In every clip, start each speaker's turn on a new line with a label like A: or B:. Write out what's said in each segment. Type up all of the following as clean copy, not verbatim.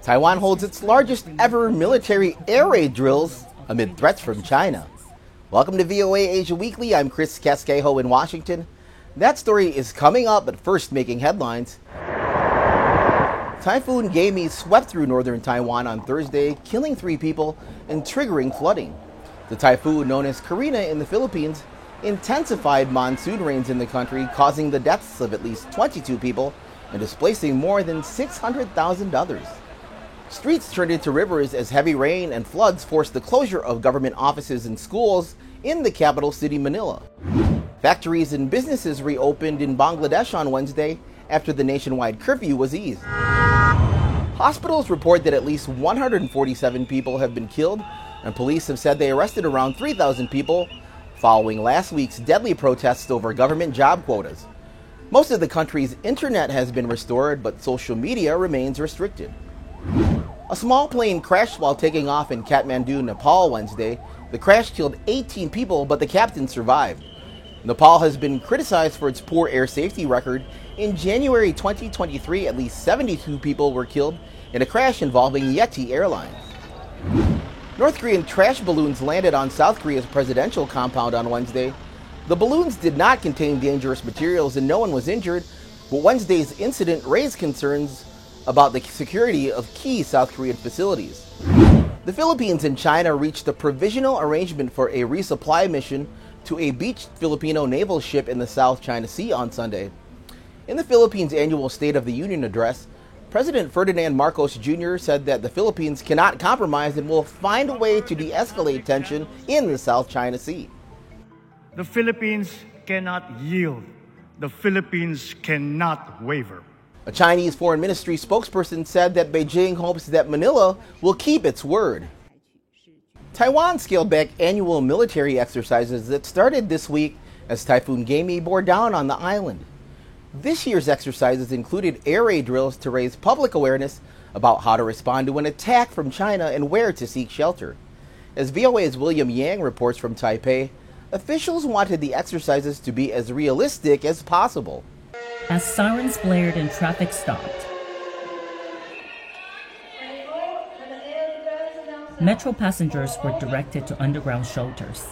A: Taiwan holds its largest ever military air raid drills amid threats from China. Welcome to VOA Asia Weekly. I'm Chris Casquejo in Washington. That story is coming up, but first making headlines. Typhoon Gaemi swept through northern Taiwan on Thursday, killing 3 people and triggering flooding. The typhoon, known as Carina in the Philippines, intensified monsoon rains in the country, causing the deaths of at least 22 people and displacing more than 600,000 others. Streets turned into rivers as heavy rain and floods forced the closure of government offices and schools in the capital city, Manila. Factories and businesses reopened in Bangladesh on Wednesday after the nationwide curfew was eased. Hospitals report that at least 147 people have been killed, and police have said they arrested around 3,000 people following last week's deadly protests over government job quotas. Most of the country's internet has been restored, but social media remains restricted. A small plane crashed while taking off in Kathmandu, Nepal Wednesday. The crash killed 18 people, but the captain survived. Nepal has been criticized for its poor air safety record. In January 2023, at least 72 people were killed in a crash involving Yeti Airlines. North Korean trash balloons landed on South Korea's presidential compound on Wednesday. The balloons did not contain dangerous materials and no one was injured, but Wednesday's incident raised concerns about the security of key South Korean facilities. The Philippines and China reached a provisional arrangement for a resupply mission to a beached Filipino naval ship in the South China Sea on Sunday. In the Philippines' annual State of the Union address, President Ferdinand Marcos Jr. said that the Philippines cannot compromise and will find a way to de-escalate tension in the South China Sea.
B: The Philippines cannot yield. The Philippines cannot waver.
A: A Chinese Foreign Ministry spokesperson said that Beijing hopes that Manila will keep its word. Taiwan scaled back annual military exercises that started this week as Typhoon Gaemi bore down on the island. This year's exercises included air raid drills to raise public awareness about how to respond to an attack from China and where to seek shelter. As VOA's William Yang reports from Taipei, officials wanted the exercises to be as realistic as possible.
C: As sirens blared and traffic stopped, metro passengers were directed to underground shelters.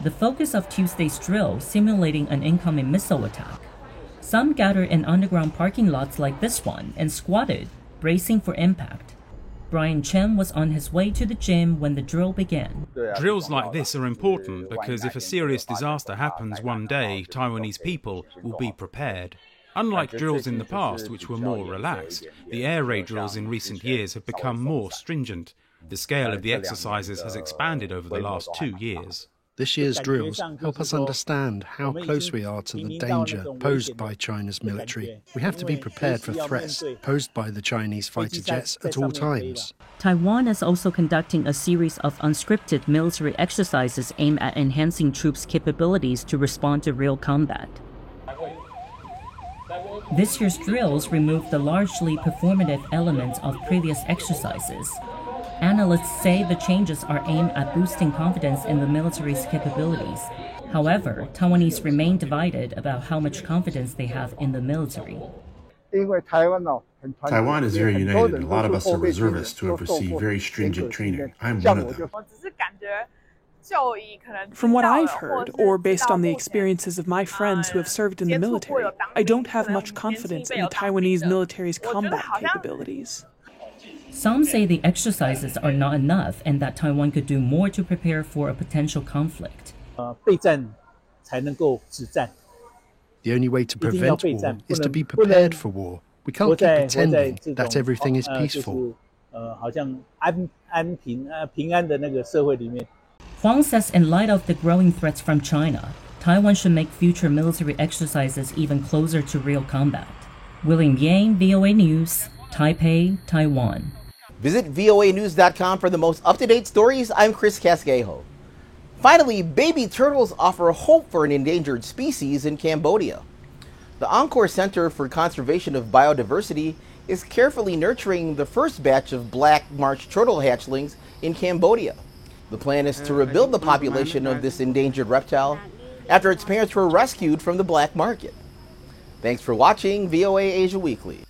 C: The focus of Tuesday's drill simulating an incoming missile attack. Some gathered in underground parking lots like this one and squatted, bracing for impact. Brian Chen was on his way to the gym when the drill began.
D: Drills like this are important because if a serious disaster happens one day, Taiwanese people will be prepared. Unlike drills in the past, which were more relaxed, the air raid drills in recent years have become more stringent. The scale of the exercises has expanded over the last 2 years.
E: This year's drills help us understand how close we are to the danger posed by China's military. We have to be prepared for threats posed by the Chinese fighter jets at all times.
C: Taiwan is also conducting a series of unscripted military exercises aimed at enhancing troops' capabilities to respond to real combat. This year's drills remove the largely performative elements of previous exercises. Analysts say the changes are aimed at boosting confidence in the military's capabilities. However, Taiwanese remain divided about how much confidence they have in the military.
F: Taiwan is very united, and a lot of us are reservists who have received very stringent training. I'm one of them.
G: From what I've heard, or based on the experiences of my friends who have served in the military, I don't have much confidence in the Taiwanese military's combat capabilities.
C: Some say the exercises are not enough and that Taiwan could do more to prepare for a potential conflict.
E: The only way to prevent war is to be prepared for war. We can't keep pretending that everything is peaceful.
C: Huang says in light of the growing threats from China, Taiwan should make future military exercises even closer to real combat. William Yang, VOA News, Taipei, Taiwan.
A: Visit voanews.com for the most up-to-date stories. I'm Chris Casquejo. Finally, baby turtles offer hope for an endangered species in Cambodia. The Angkor Center for Conservation of Biodiversity is carefully nurturing the first batch of black marsh turtle hatchlings in Cambodia. The plan is to rebuild the population of this endangered reptile after its parents were rescued from the black market. Thanks for watching VOA Asia Weekly.